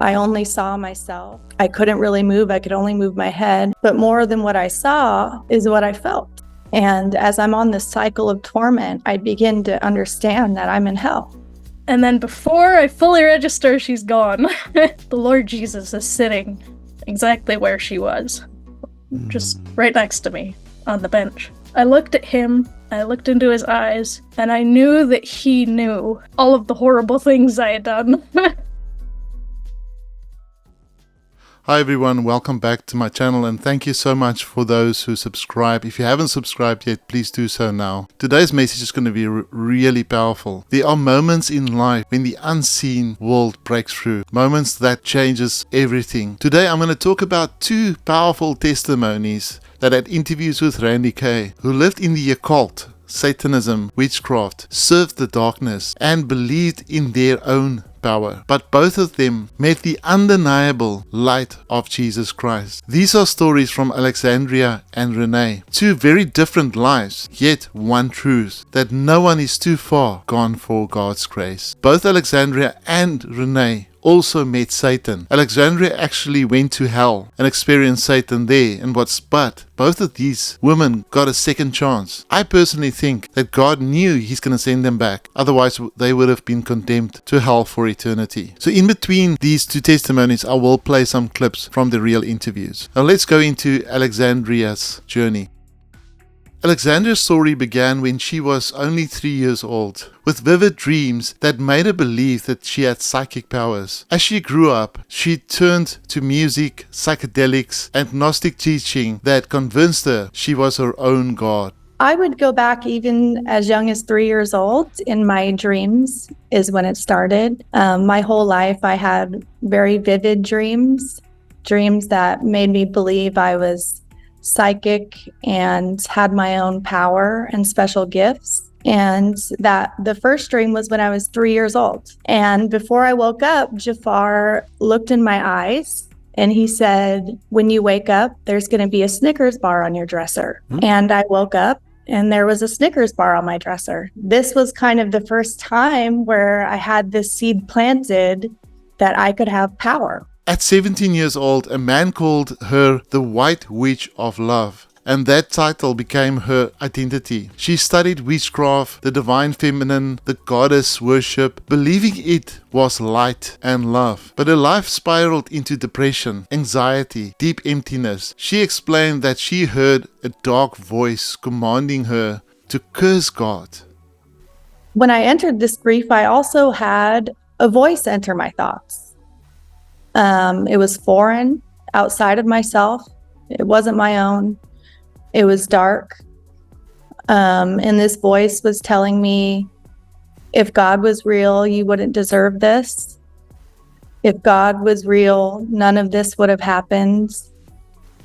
I only saw myself. I couldn't really move. I could only move my head. But more than what I saw is what I felt. And as I'm on this cycle of torment, I begin to understand that I'm in hell. And then before I fully register, she's gone. The Lord Jesus is sitting exactly where she was, just right next to me on the bench. I looked at him, I looked into his eyes, and I knew that he knew all of the horrible things I had done. Hi everyone, welcome back to my channel and thank you so much for those who subscribe. If you haven't subscribed yet, please do so now. Today's message is going to be really powerful. There are moments in life when the unseen world breaks through, moments that changes everything. Today I'm going to talk about two powerful testimonies that had interviews with Randy Kay, who lived in the occult, Satanism, witchcraft, served the darkness and believed in their own power. But both of them met the undeniable light of Jesus Christ. These are stories from Alexandria and Renee. Two very different lives, yet one truth, that no one is too far gone for God's grace. Both Alexandria and Renee also met Satan. Alexandria actually went to hell and experienced Satan there, but both of these women got a second chance. I personally think that God knew He's going to send them back, otherwise they would have been condemned to hell for eternity. So in between these two testimonies, I will play some clips from the real interviews. Now let's go into Alexandria's journey. Alexandria's story began when she was only 3 years old, with vivid dreams that made her believe that she had psychic powers. As she grew up, she turned to music, psychedelics, and Gnostic teaching that convinced her she was her own god. I would go back even as young as 3 years old. In my dreams is when it started. My whole life I had very vivid dreams that made me believe I was psychic and had my own power and special gifts. And that the first dream was when I was 3 years old. And before I woke up, Jafar looked in my eyes and he said, when you wake up, there's going to be a Snickers bar on your dresser. And I woke up and there was a Snickers bar on my dresser. This was kind of the first time where I had this seed planted that I could have power. At 17 years old, a man called her the White Witch of Love, and that title became her identity. She studied witchcraft, the divine feminine, the goddess worship, believing it was light and love. But her life spiraled into depression, anxiety, deep emptiness. She explained that she heard a dark voice commanding her to curse God. When I entered this grief, I also had a voice enter my thoughts. It was foreign, outside of myself. It wasn't my own. It was dark. And this voice was telling me, if God was real, you wouldn't deserve this. If God was real, none of this would have happened.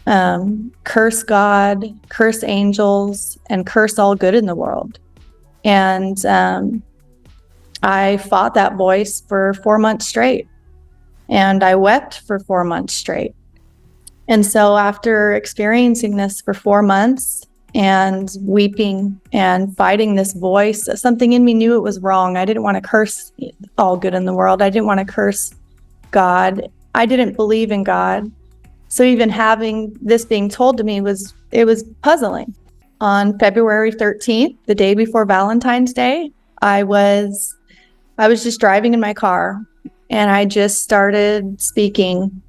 Curse God, curse angels, and curse all good in the world. And I fought that voice for 4 months straight. And I wept for 4 months straight. And so after experiencing this for 4 months and weeping and fighting this voice, something in me knew it was wrong. I didn't want to curse all good in the world. I didn't want to curse God. I didn't believe in God. So even having this being told to me it was puzzling. On February 13th, the day before Valentine's Day, I was just driving in my car. And I just started speaking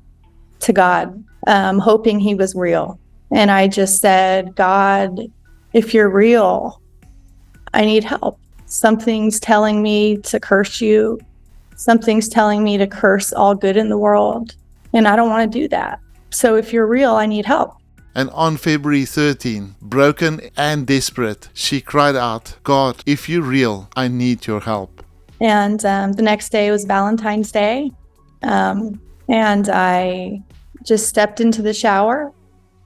to God, hoping He was real. And I just said, God, if you're real, I need help. Something's telling me to curse you. Something's telling me to curse all good in the world. And I don't want to do that. So if you're real, I need help. And on February 13, broken and desperate, she cried out, God, if you're real, I need your help. And the next day was Valentine's Day. And I just stepped into the shower.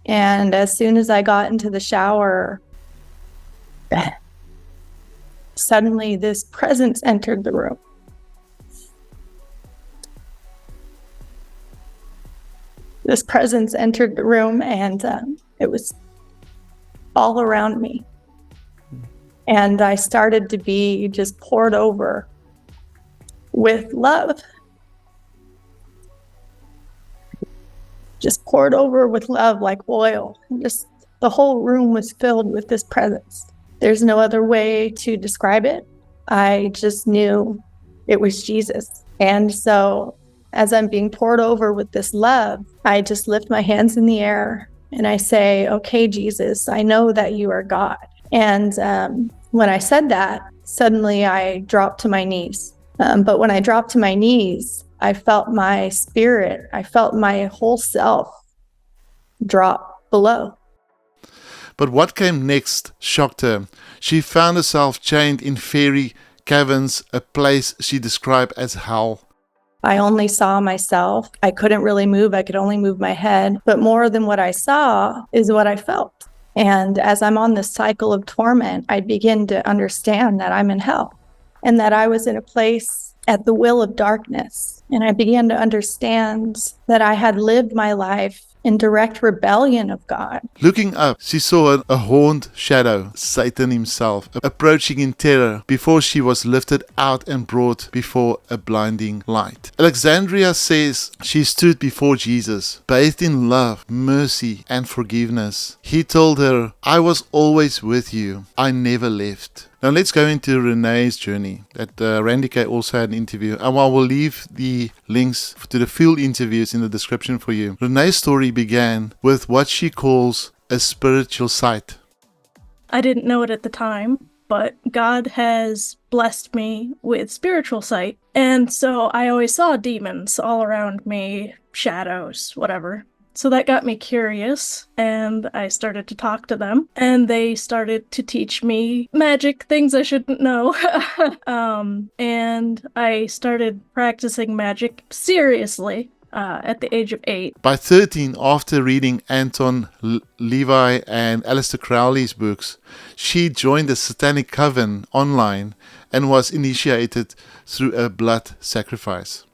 And as soon as I got into the shower, suddenly this presence entered the room. This presence entered the room and it was all around me. And I started to be just poured over with love. just poured over with love like oil. And just the whole room was filled with this presence. There's no other way to describe it. I just knew it was Jesus. And so as I'm being poured over with this love, I just lift my hands in the air and I say, okay, Jesus, I know that you are God. And when I said that, suddenly I dropped to my knees. But when I dropped to my knees, I felt my spirit, I felt my whole self drop below. But what came next shocked her. She found herself chained in fairy caverns, a place she described as hell. I only saw myself. I couldn't really move. I could only move my head. But more than what I saw is what I felt. And as I'm on this cycle of torment, I begin to understand that I'm in hell and that I was in a place at the will of darkness. And I began to understand that I had lived my life in direct rebellion of God. Looking up, she saw a horned shadow, Satan himself, approaching in terror before she was lifted out and brought before a blinding light. Alexandria says she stood before Jesus, bathed in love, mercy, and forgiveness. He told her, I was always with you. I never left. Now let's go into Renee's journey. That Randy Kay also had an interview. And I will leave the links to the full interviews in the description for you. Renee's story began with what she calls a spiritual sight. I didn't know it at the time, but God has blessed me with spiritual sight. And so I always saw demons all around me, shadows, whatever. So that got me curious, and I started to talk to them, and they started to teach me magic, things I shouldn't know. And I started practicing magic seriously at the age of 8. By 13, after reading Anton Levi and Aleister Crowley's books, she joined the Satanic Coven online and was initiated through a blood sacrifice.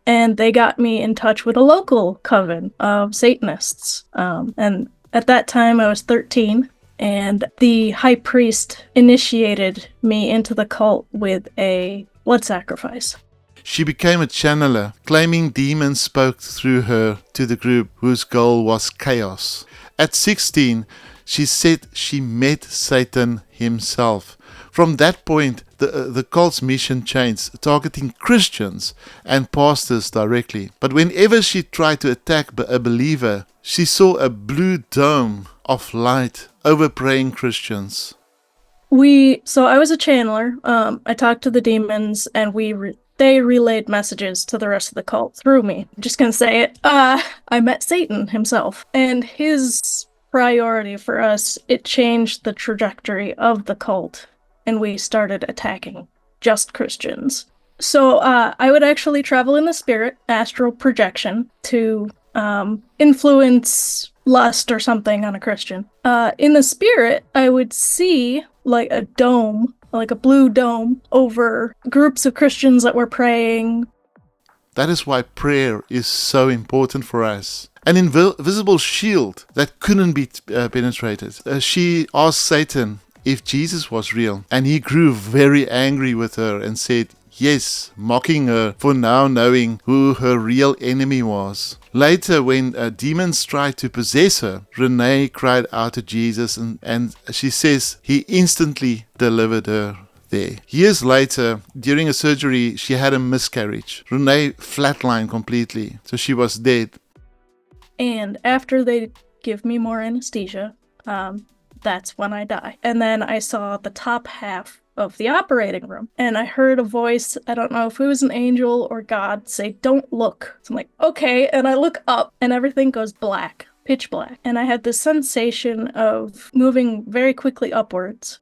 And they got me in touch with a local coven of Satanists. And at that time, I was 13, and the high priest initiated me into the cult with a blood sacrifice. She became a channeler, claiming demons spoke through her to the group whose goal was chaos. At 16, she said she met Satan himself. From that point, the cult's mission changed, targeting Christians and pastors directly. But whenever she tried to attack a believer, she saw a blue dome of light over praying Christians. So I was a channeler. I talked to the demons, and they relayed messages to the rest of the cult through me. I'm just gonna say it. I met Satan himself, and his priority for us, it changed the trajectory of the cult. And we started attacking just Christians. So I would actually travel in the spirit, astral projection, to influence lust or something on a Christian. In the spirit, I would see like a dome, like a blue dome, over groups of Christians that were praying. That is why prayer is so important for us. An invisible shield that couldn't be penetrated. She asked Satan if Jesus was real, and he grew very angry with her and said yes, mocking her for now knowing who her real enemy was. Later, when demons tried to possess her, Renee cried out to Jesus, and she says he instantly delivered her there. Years later, during a surgery, she had a miscarriage. Renee flatlined completely, so she was dead. And after they give me more anesthesia, that's when I die. And then I saw the top half of the operating room, and I heard a voice, I don't know if it was an angel or God, say, don't look. So I'm like, okay, and I look up, and everything goes black, pitch black. And I had this sensation of moving very quickly upwards.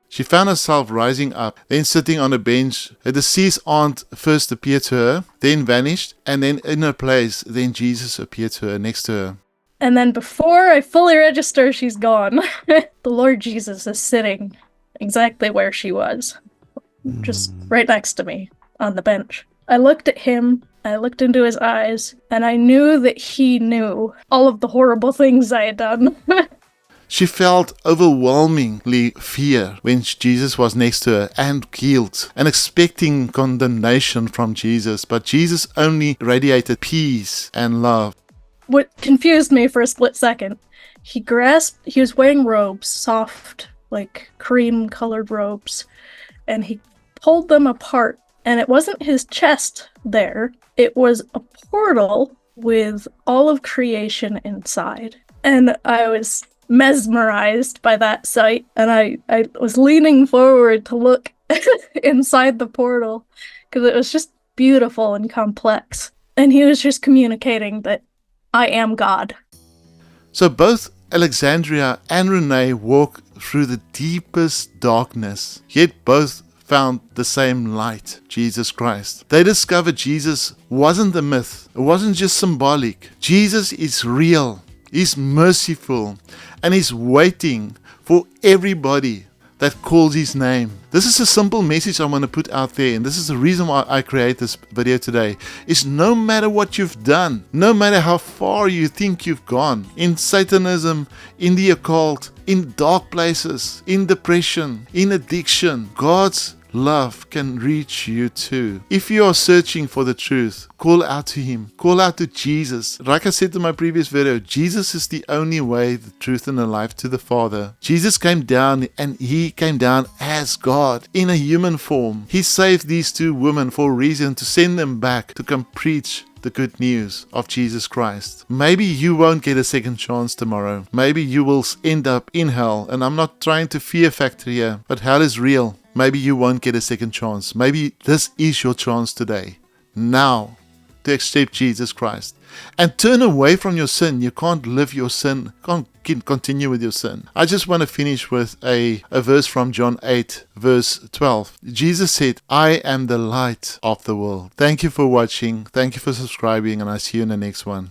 She found herself rising up, then sitting on a bench. Her deceased aunt first appeared to her, then vanished, and then in her place, then Jesus appeared to her, next to her. And then before I fully register, she's gone. The Lord Jesus is sitting exactly where she was, just right next to me on the bench. I looked at him, I looked into his eyes, and I knew that he knew all of the horrible things I had done. She felt overwhelmingly fear when Jesus was next to her, and guilt, and expecting condemnation from Jesus. But Jesus only radiated peace and love. what confused me for a split second, he was wearing robes, soft, like cream-colored robes, and he pulled them apart, and it wasn't his chest there, it was a portal with all of creation inside. And I was mesmerized by that sight, and I was leaning forward to look inside the portal, because it was just beautiful and complex. And he was just communicating that I am God. So both Alexandria and Renee walk through the deepest darkness, yet both found the same light, Jesus Christ. They discovered Jesus wasn't a myth. It wasn't just symbolic. Jesus is real. He's merciful. And he's waiting for everybody that calls his name. This is a simple message I want to put out there, and this is the reason why I create this video today, is no matter what you've done, no matter how far you think you've gone, in Satanism, in the occult, in dark places, in depression, in addiction, God's love can reach you too. If you are searching for the truth, call out to him. Call out to Jesus. Like I said in my previous video, Jesus is the only way, the truth, and the life to the Father. Jesus came down, and he came down as God in a human form. He saved these two women for a reason, to send them back to come preach the good news of Jesus Christ. Maybe you won't get a second chance tomorrow. Maybe you will end up in hell. And I'm not trying to fear factor here, but hell is real. Maybe you won't get a second chance. Maybe this is your chance today, now, to accept Jesus Christ and turn away from your sin. You can't live your sin, can't continue with your sin. I just want to finish with a verse from John 8, verse 12. Jesus said, I am the light of the world. Thank you for watching. Thank you for subscribing, and I see you in the next one.